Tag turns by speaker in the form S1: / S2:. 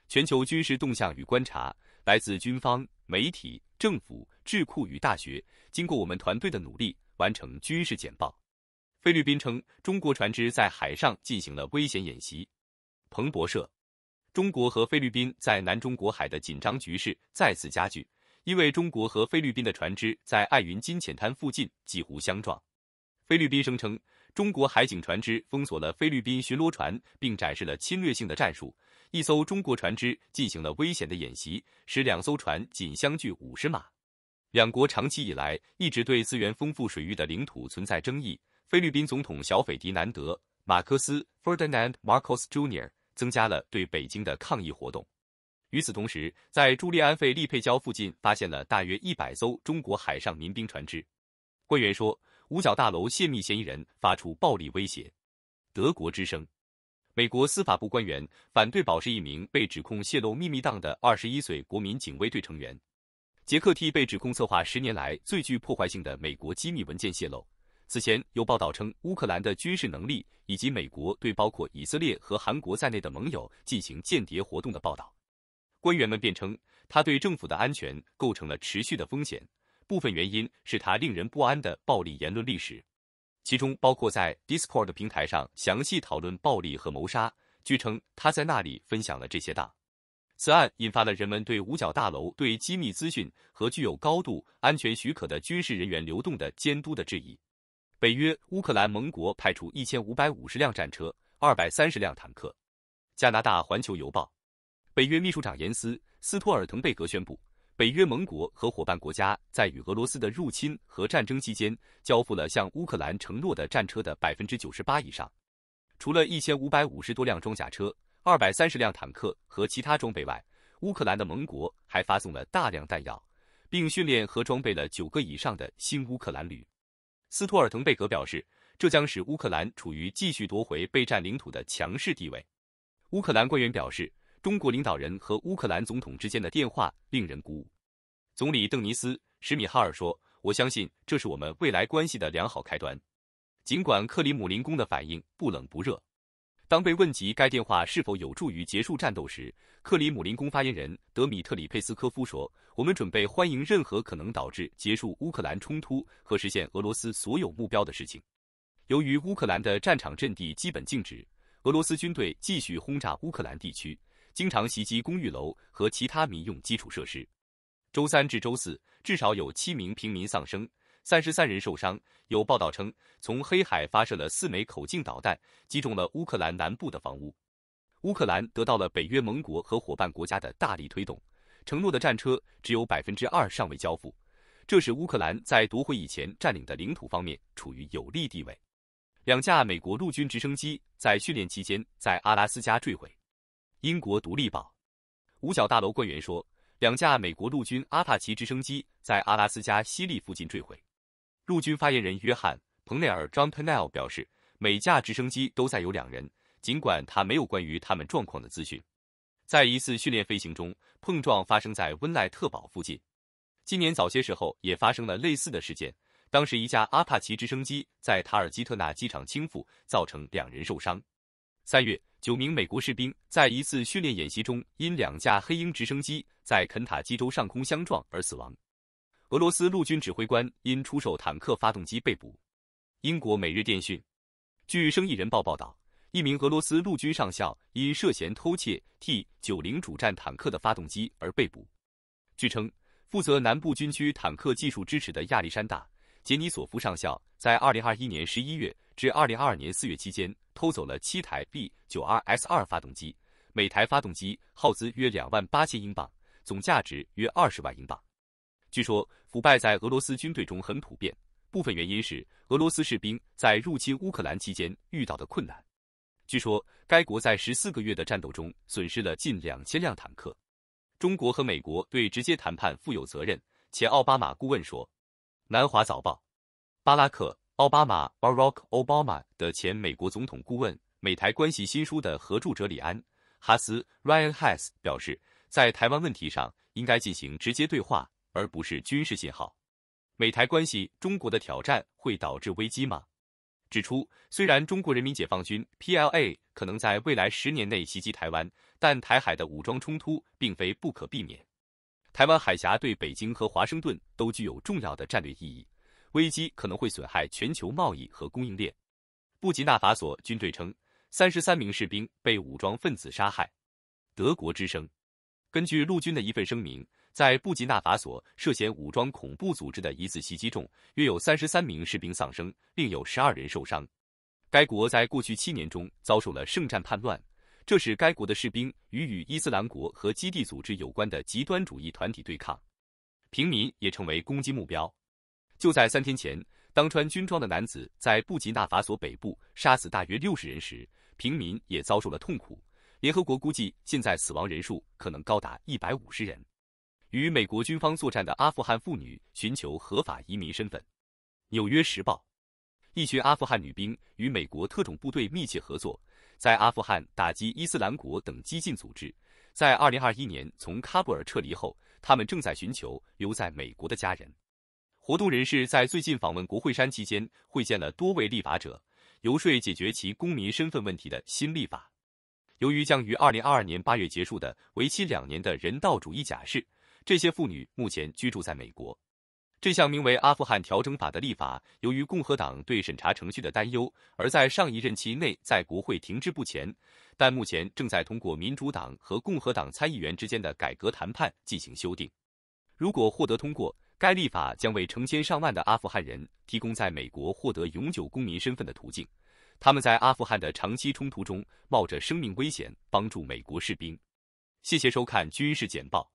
S1: 全球军事动向与观察来自军方、媒体、政府、智库与大学，经过我们团队的努力，完成军事简报。菲律宾称，中国船只在海上进行了危险演习。彭博社，中国和菲律宾在南中国海的紧张局势再次加剧，因为中国和菲律宾的船只在爱云金浅滩附近几乎相撞。菲律宾声称，中国海警船只封锁了菲律宾巡逻船，并展示了侵略性的战术。一艘中国船只进行了危险的演习，使两艘船仅相距50码。两国长期以来一直对资源丰富水域的领土存在争议。菲律宾总统小斐迪南德·马克斯 （Ferdinand Marcos Jr.） 增加了对北京的抗议活动。与此同时，在朱利安费利佩礁附近发现了大约100艘中国海上民兵船只。官员说，五角大楼泄密嫌疑人发出暴力威胁。德国之声，美国司法部官员反对保释一名被指控泄露秘密档的21岁国民警卫队成员。杰克 T 被指控策划10年来最具破坏性的美国机密文件泄露。此前有报道称，乌克兰的军事能力以及美国对包括以色列和韩国在内的盟友进行间谍活动的报道。官员们辩称，他对政府的安全构成了持续的风险，部分原因是他令人不安的暴力言论历史，其中包括在 Discord 平台上详细讨论暴力和谋杀。据称，他在那里分享了这些档。此案引发了人们对五角大楼对机密资讯和具有高度安全许可的军事人员流动的监督的质疑。北约、乌克兰盟国派出1550辆战车、230辆坦克。加拿大环球邮报，北约秘书长延斯·斯托尔滕贝格宣布，北约盟国和伙伴国家在与俄罗斯的入侵和战争期间交付了向乌克兰承诺的战车的98%以上。除了1550多辆装甲车、230辆坦克和其他装备外，乌克兰的盟国还发送了大量弹药，并训练和装备了9个以上的新乌克兰旅。斯托尔滕贝格表示，这将使乌克兰处于继续夺回被占领土的强势地位。乌克兰官员表示，中国领导人和乌克兰总统之间的电话令人鼓舞。总理邓尼斯·史米哈尔说，我相信这是我们未来关系的良好开端。尽管克里姆林宫的反应不冷不热。当被问及该电话是否有助于结束战斗时，克里姆林宫发言人德米特里佩斯科夫说，我们准备欢迎任何可能导致结束乌克兰冲突和实现俄罗斯所有目标的事情。由于乌克兰的战场阵地基本静止，俄罗斯军队继续轰炸乌克兰地区，经常袭击公寓楼和其他民用基础设施。周三至周四，至少有7名平民丧生，33人受伤。有报道称，从黑海发射了4枚口径导弹，击中了乌克兰南部的房屋。乌克兰得到了北约盟国和伙伴国家的大力推动，承诺的战车只有2%尚未交付，这使乌克兰在夺回以前占领的领土方面处于有利地位。2架美国陆军直升机在训练期间在阿拉斯加坠毁。英国独立报，五角大楼官员说，2架美国陆军阿帕奇直升机在阿拉斯加西利附近坠毁。陆军发言人约翰·彭内尔 （John Pennell） 表示，每架直升机都载有2人，尽管他没有关于他们状况的资讯。在一次训练飞行中，碰撞发生在温赖特堡附近。今年早些时候也发生了类似的事件，当时一架阿帕奇直升机在塔尔基特纳机场倾覆，造成2人受伤。3月，9名美国士兵在一次训练演习中因2架黑鹰直升机在肯塔基州上空相撞而死亡。俄罗斯陆军指挥官因出售坦克发动机被捕。英国《每日电讯》，据《生意人报》报道，一名俄罗斯陆军上校因涉嫌偷窃 T-90 主战坦克的发动机而被捕。据称，负责南部军区坦克技术支持的亚历山大·杰尼索夫上校在2021年11月至2022年4月期间偷走了7台 B-92S2 发动机，每台发动机耗资约28000英镑，总价值约20万英镑。据说，腐败在俄罗斯军队中很普遍，部分原因是俄罗斯士兵在入侵乌克兰期间遇到的困难。据说，该国在14个月的战斗中损失了近2000辆坦克。中国和美国对直接谈判负有责任，前奥巴马顾问说。南华早报，巴拉克·奥巴马 （Barack Obama） 的前美国总统顾问、美台关系新书的合著者里安·哈斯 （Ryan Hess） 表示，在台湾问题上应该进行直接对话，而不是军事信号。美台关系，中国的挑战会导致危机吗？指出，虽然中国人民解放军 PLA 可能在未来10年内袭击台湾，但台海的武装冲突并非不可避免。台湾海峡对北京和华盛顿都具有重要的战略意义，危机可能会损害全球贸易和供应链。布吉纳法索军队称，33名士兵被武装分子杀害。德国之声，根据陆军的一份声明，在布吉纳法索涉嫌武装恐怖组织的一次袭击中，约有33名士兵丧生，另有12人受伤。该国在过去7年中遭受了圣战叛乱，这使该国的士兵与伊斯兰国和基地组织有关的极端主义团体对抗，平民也成为攻击目标。就在3天前，当穿军装的男子在布吉纳法索北部杀死大约60人时，平民也遭受了痛苦。联合国估计，现在死亡人数可能高达150人。与美国军方作战的阿富汗妇女寻求合法移民身份。纽约时报，一群阿富汗女兵与美国特种部队密切合作，在阿富汗打击伊斯兰国等激进组织。在2021年从喀布尔撤离后，他们正在寻求留在美国的家人。活动人士在最近访问国会山期间会见了多位立法者，游说解决其公民身份问题的新立法。由于将于2022年8月结束的为期2年的人道主义假释，这些妇女目前居住在美国。这项名为《阿富汗调整法》的立法，由于共和党对审查程序的担忧，而在上一任期内在国会停滞不前，但目前正在通过民主党和共和党参议员之间的改革谈判进行修订。如果获得通过，该立法将为成千上万的阿富汗人提供在美国获得永久公民身份的途径。他们在阿富汗的长期冲突中冒着生命危险帮助美国士兵。谢谢收看军事简报。